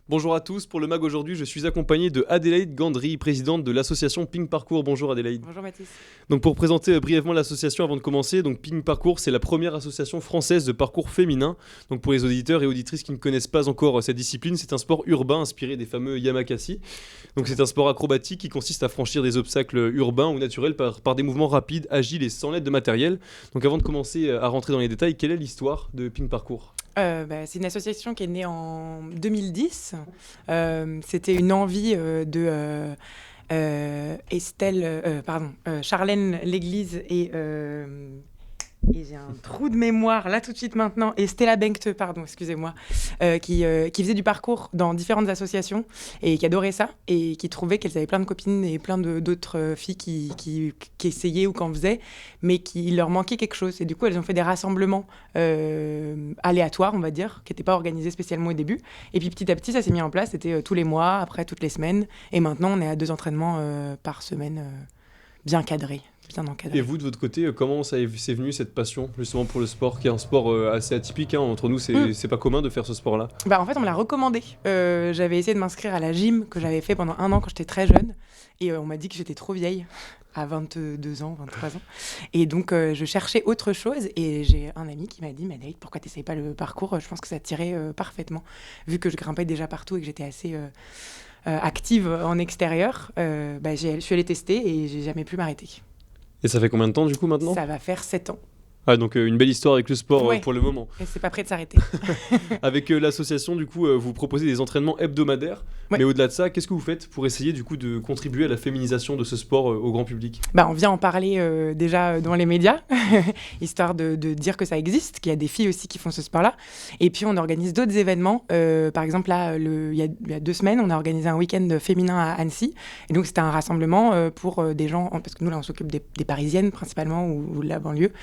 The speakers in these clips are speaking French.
Bonjour à tous, pour le MAG aujourd'hui, je suis accompagné de Adélaïde Gandry, présidente de l'association Ping Parcours. Bonjour Adélaïde. Bonjour Mathis. Donc pour présenter brièvement l'association avant de commencer, donc Ping Parcours, c'est la première association française de parcours féminin. Donc pour les auditeurs et auditrices qui ne connaissent pas encore cette discipline, c'est un sport urbain inspiré des fameux Yamakasi. Donc c'est un sport acrobatique qui consiste à franchir des obstacles urbains ou naturels par des mouvements rapides, agiles et sans l'aide de matériel. Donc avant de commencer à rentrer dans les détails, quelle est l'histoire de Ping Parcours ? C'est une association qui est née en 2010. C'était une envie de Charlène L'Église et j'ai un trou de mémoire là tout de suite maintenant, et Stella Benkte, pardon, excusez-moi, qui faisait du parcours dans différentes associations et qui adorait ça et qui trouvait qu'elles avaient plein de copines et plein d'autres filles qui essayaient ou qui en faisaient, mais qu'il leur manquait quelque chose. Et du coup, elles ont fait des rassemblements aléatoires, on va dire, qui n'étaient pas organisés spécialement au début. Et puis petit à petit, ça s'est mis en place. C'était tous les mois, après toutes les semaines. Et maintenant, on est à 2 entraînements par semaine, bien cadrés. Et vous, de votre côté, comment c'est venu cette passion justement pour le sport, qui est un sport assez atypique, hein, entre nous, c'est pas commun de faire ce sport-là. En fait, on me l'a recommandé. J'avais essayé de m'inscrire à la gym que j'avais fait pendant 1 an quand j'étais très jeune. Et on m'a dit que j'étais trop vieille, à 22 ans, 23 ans. Et donc, je cherchais autre chose. Et j'ai un ami qui m'a dit « Mais Adélaïde, pourquoi t'essayes pas le parcours ? Je pense que ça tirait parfaitement. » Vu que je grimpais déjà partout et que j'étais assez active en extérieur, je suis allée tester et j'ai jamais pu m'arrêter. Et ça fait combien de temps du coup maintenant ? Ça va faire 7 ans. Ah, donc une belle histoire avec le sport pour le moment. Et c'est pas prêt de s'arrêter. Avec l'association, du coup, vous proposez des entraînements hebdomadaires. Ouais. Mais au-delà de ça, qu'est-ce que vous faites pour essayer du coup de contribuer à la féminisation de ce sport au grand public ? On vient en parler déjà dans les médias, histoire de dire que ça existe, qu'il y a des filles aussi qui font ce sport-là. Et puis on organise d'autres événements. Par exemple, là, il y a 2 semaines, on a organisé un week-end féminin à Annecy. Et donc c'était un rassemblement pour des gens, parce que nous là on s'occupe des Parisiennes principalement ou de la banlieue.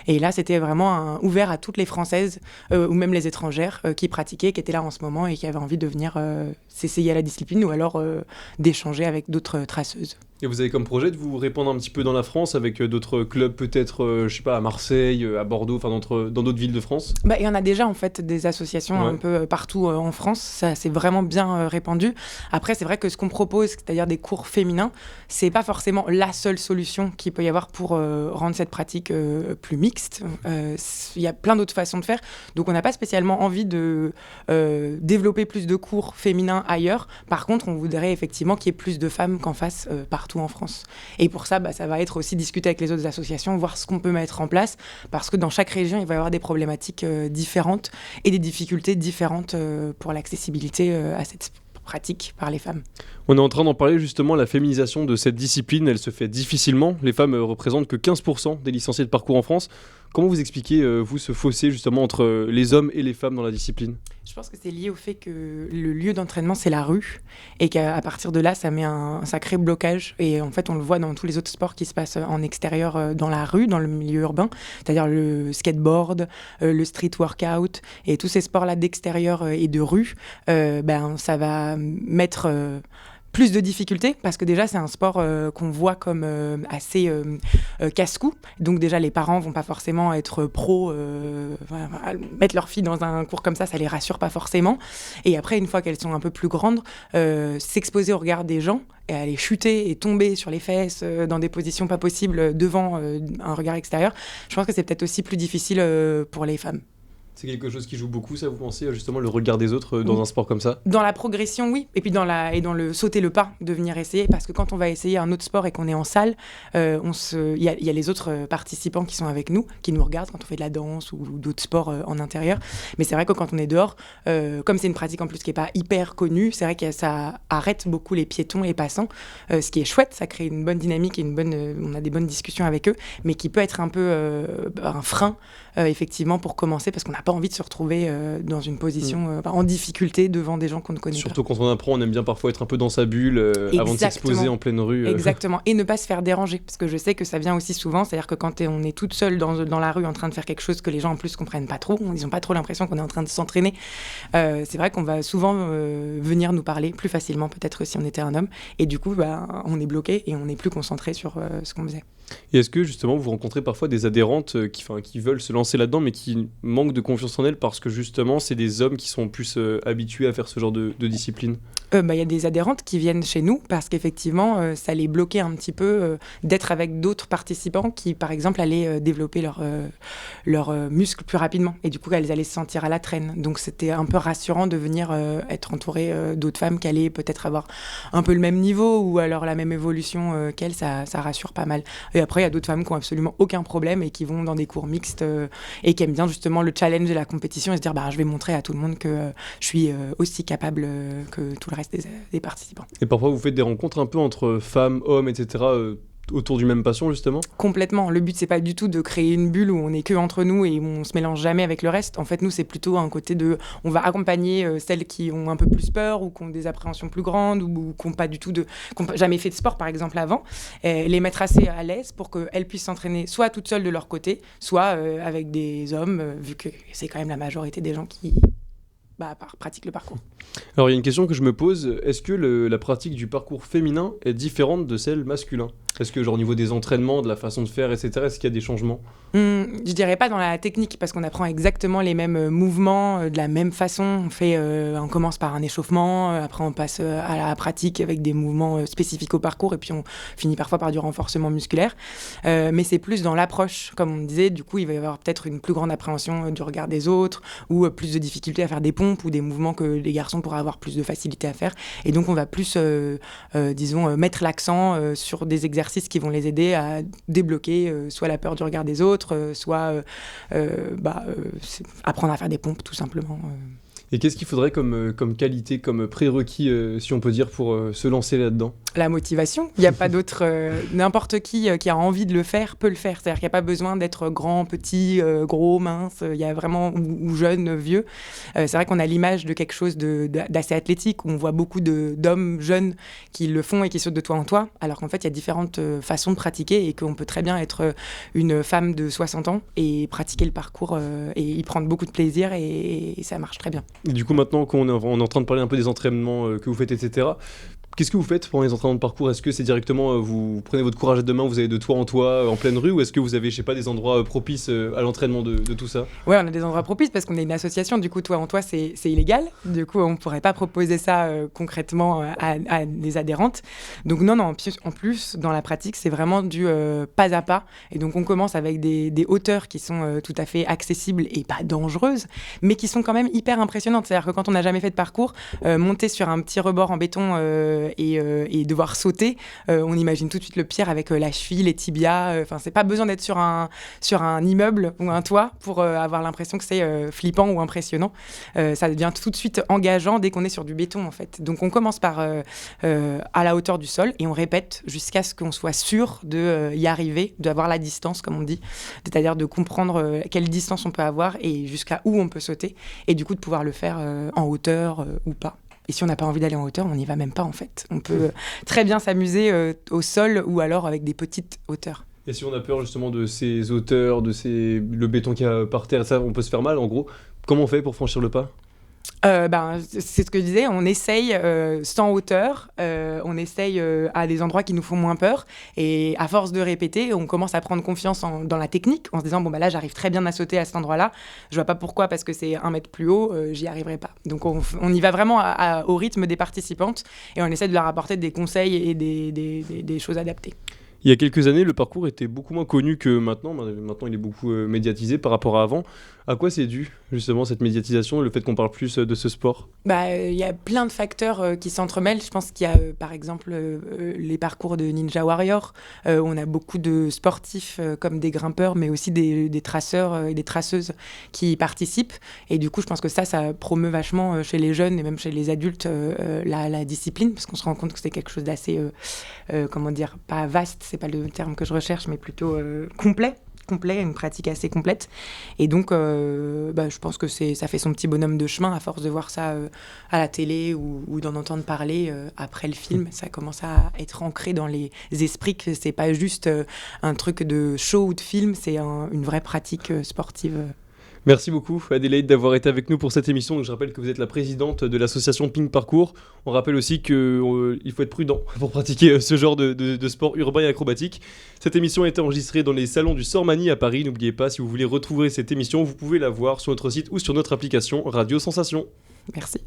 Et là, c'était vraiment ouvert à toutes les Françaises ou même les étrangères qui pratiquaient, qui étaient là en ce moment et qui avaient envie de venir s'essayer à la discipline ou alors d'échanger avec d'autres traceuses. Et vous avez comme projet de vous répandre un petit peu dans la France avec d'autres clubs, peut-être, je sais pas, à Marseille, à Bordeaux, enfin dans d'autres villes de France ? Il y en a déjà en fait des associations un peu partout en France, ça c'est vraiment bien répandu. Après c'est vrai que ce qu'on propose, c'est-à-dire des cours féminins, c'est pas forcément la seule solution qu'il peut y avoir pour rendre cette pratique plus mixte. Il y a plein d'autres façons de faire, donc on n'a pas spécialement envie de développer plus de cours féminins ailleurs. Par contre on voudrait effectivement qu'il y ait plus de femmes qu'en face partout en France. Et pour ça, ça va être aussi discuter avec les autres associations, voir ce qu'on peut mettre en place, parce que dans chaque région, il va y avoir des problématiques différentes et des difficultés différentes pour l'accessibilité à cette pratique par les femmes. On est en train d'en parler justement, la féminisation de cette discipline, elle se fait difficilement. Les femmes représentent que 15% des licenciés de parcours en France. Comment vous expliquez, vous, ce fossé justement entre les hommes et les femmes dans la discipline ? Je pense que c'est lié au fait que le lieu d'entraînement, c'est la rue, et qu'à partir de là, ça met un sacré blocage. Et en fait, on le voit dans tous les autres sports qui se passent en extérieur, dans la rue, dans le milieu urbain, c'est-à-dire le skateboard, le street workout, et tous ces sports-là d'extérieur et de rue, ça va mettre plus de difficultés, parce que déjà c'est un sport qu'on voit comme assez casse-cou, donc déjà les parents vont pas forcément être pros, mettre leur fille dans un cours comme ça les rassure pas forcément, et après une fois qu'elles sont un peu plus grandes, s'exposer au regard des gens et aller chuter et tomber sur les fesses dans des positions pas possibles devant un regard extérieur, je pense que c'est peut-être aussi plus difficile pour les femmes. C'est quelque chose qui joue beaucoup, ça, vous pensez, justement, le regard des autres dans un sport comme ça ? Dans la progression, oui. Et puis dans le sauter le pas, de venir essayer. Parce que quand on va essayer un autre sport et qu'on est en salle, il y a les autres participants qui sont avec nous, qui nous regardent quand on fait de la danse ou d'autres sports en intérieur. Mais c'est vrai que quand on est dehors, comme c'est une pratique en plus qui n'est pas hyper connue, c'est vrai que ça arrête beaucoup les piétons et passants. Ce qui est chouette, ça crée une bonne dynamique et on a des bonnes discussions avec eux, mais qui peut être un peu un frein, effectivement, pour commencer, parce qu'on n'a pas envie de se retrouver dans une position en difficulté devant des gens qu'on ne connaît pas. Surtout quand on apprend, on aime bien parfois être un peu dans sa bulle avant de s'exposer en pleine rue. Exactement, et ne pas se faire déranger, parce que je sais que ça vient aussi souvent, c'est-à-dire que quand on est toute seule dans la rue en train de faire quelque chose que les gens en plus comprennent pas trop, ils n'ont pas trop l'impression qu'on est en train de s'entraîner, c'est vrai qu'on va souvent venir nous parler plus facilement peut-être si on était un homme, et du coup on est bloqué et on n'est plus concentré sur ce qu'on faisait. Et est-ce que justement vous rencontrez parfois des adhérentes qui veulent se lancer là-dedans mais qui manquent de confiance en elles parce que justement c'est des hommes qui sont plus habitués à faire ce genre de discipline? Y a des adhérentes qui viennent chez nous parce qu'effectivement, ça les bloquait un petit peu d'être avec d'autres participants qui, par exemple, allaient développer leurs muscles plus rapidement. Et du coup, elles allaient se sentir à la traîne. Donc, c'était un peu rassurant de venir être entourée d'autres femmes qui allaient peut-être avoir un peu le même niveau ou alors la même évolution qu'elles. Ça rassure pas mal. Et après, il y a d'autres femmes qui ont absolument aucun problème et qui vont dans des cours mixtes et qui aiment bien justement le challenge de la compétition et se dire je vais montrer à tout le monde que je suis aussi capable que tout le reste des participants. Et parfois vous faites des rencontres un peu entre femmes, hommes, etc. Autour du même passion justement? Complètement. Le but, c'est pas du tout de créer une bulle où on est que entre nous et où on se mélange jamais avec le reste. En fait, nous, c'est plutôt un côté de... On va accompagner celles qui ont un peu plus peur ou qui ont des appréhensions plus grandes ou qui n'ont pas du tout qui n'ont jamais fait de sport, par exemple, avant. Et les mettre assez à l'aise pour qu'elles puissent s'entraîner soit toutes seules de leur côté, soit avec des hommes, vu que c'est quand même la majorité des gens qui pratiquent le parcours. Alors il y a une question que je me pose, est-ce que la pratique du parcours féminin est différente de celle masculin? Est-ce que genre au niveau des entraînements, de la façon de faire, etc., est-ce qu'il y a des changements? Je dirais pas dans la technique parce qu'on apprend exactement les mêmes mouvements de la même façon. On commence par un échauffement, après on passe à la pratique avec des mouvements spécifiques au parcours et puis on finit parfois par du renforcement musculaire. Mais c'est plus dans l'approche, comme on disait. Du coup, il va y avoir peut-être une plus grande appréhension du regard des autres ou plus de difficultés à faire des pompes ou des mouvements que les garçons pourraient avoir plus de facilité à faire. Et donc on va plus, mettre l'accent sur des exercices qui vont les aider à débloquer soit la peur du regard des autres, soit apprendre à faire des pompes tout simplement. Et qu'est-ce qu'il faudrait comme qualité, comme prérequis, si on peut dire, pour se lancer là-dedans? La motivation. Il n'y a pas d'autre... n'importe qui a envie de le faire peut le faire. C'est-à-dire qu'il n'y a pas besoin d'être grand, petit, gros, mince. Il y a vraiment... ou jeune, vieux. C'est vrai qu'on a l'image de quelque chose d'assez athlétique, où on voit beaucoup d'hommes jeunes qui le font et qui sautent de toit en toit, alors qu'en fait, il y a différentes façons de pratiquer et qu'on peut très bien être une femme de 60 ans et pratiquer le parcours et y prendre beaucoup de plaisir et ça marche très bien. Et du coup, maintenant qu'on est en train de parler un peu des entraînements que vous faites, etc., qu'est-ce que vous faites pendant les entraînements de parcours? Est-ce que c'est directement, vous prenez votre courage à deux mains, vous allez de toit en toit, en pleine rue, ou est-ce que vous avez, je sais pas, des endroits propices à l'entraînement de tout ça? Ouais, on a des endroits propices parce qu'on est une association, du coup, toit en toit, c'est illégal. Du coup, on ne pourrait pas proposer ça concrètement à des adhérentes. Donc non, en plus, dans la pratique, c'est vraiment du pas à pas. Et donc, on commence avec des hauteurs qui sont tout à fait accessibles et pas dangereuses, mais qui sont quand même hyper impressionnantes. C'est-à-dire que quand on n'a jamais fait de parcours, monter sur un petit rebord en béton et devoir sauter, on imagine tout de suite le pire avec la cheville, les tibias. C'est pas besoin d'être sur un immeuble ou un toit pour avoir l'impression que c'est flippant ou impressionnant. Ça devient tout de suite engageant dès qu'on est sur du béton, en fait. Donc on commence par à la hauteur du sol et on répète jusqu'à ce qu'on soit sûr de y arriver, d'avoir la distance, comme on dit, c'est-à-dire de comprendre quelle distance on peut avoir et jusqu'à où on peut sauter, et du coup de pouvoir le faire en hauteur ou pas. Et si on n'a pas envie d'aller en hauteur, on n'y va même pas, en fait. On peut très bien s'amuser au sol ou alors avec des petites hauteurs. Et si on a peur justement de ces hauteurs, le béton qu'il y a par terre, ça, on peut se faire mal en gros. Comment on fait pour franchir le pas? C'est ce que je disais, on essaye sans hauteur, on essaye à des endroits qui nous font moins peur, et à force de répéter, on commence à prendre confiance dans la technique, en se disant là j'arrive très bien à sauter à cet endroit-là, je vois pas pourquoi, parce que c'est 1 mètre plus haut, j'y arriverai pas. Donc on y va vraiment au rythme des participantes, et on essaie de leur apporter des conseils et des choses adaptées. Il y a quelques années, le parcours était beaucoup moins connu que maintenant. Maintenant, il est beaucoup médiatisé par rapport à avant. À quoi c'est dû, justement, cette médiatisation, le fait qu'on parle plus de ce sport? Il y a plein de facteurs qui s'entremêlent. Je pense qu'il y a, par exemple, les parcours de Ninja Warrior. On a beaucoup de sportifs comme des grimpeurs, mais aussi des traceurs et des traceuses qui participent. Et du coup, je pense que ça promeut vachement chez les jeunes et même chez les adultes la discipline, parce qu'on se rend compte que c'est quelque chose d'assez, pas vaste, c'est pas le terme que je recherche, mais plutôt complet, une pratique assez complète. Et donc, je pense que ça fait son petit bonhomme de chemin à force de voir ça à la télé ou d'en entendre parler après le film. Ça commence à être ancré dans les esprits que c'est pas juste un truc de show ou de film, c'est une vraie pratique sportive. Merci beaucoup Adélaïde d'avoir été avec nous pour cette émission. Donc, je rappelle que vous êtes la présidente de l'association Ping Parcours. On rappelle aussi qu'il faut être prudent pour pratiquer ce genre de sport urbain et acrobatique. Cette émission a été enregistrée dans les salons du Sormani à Paris. N'oubliez pas, si vous voulez retrouver cette émission, vous pouvez la voir sur notre site ou sur notre application Radio Sensation. Merci.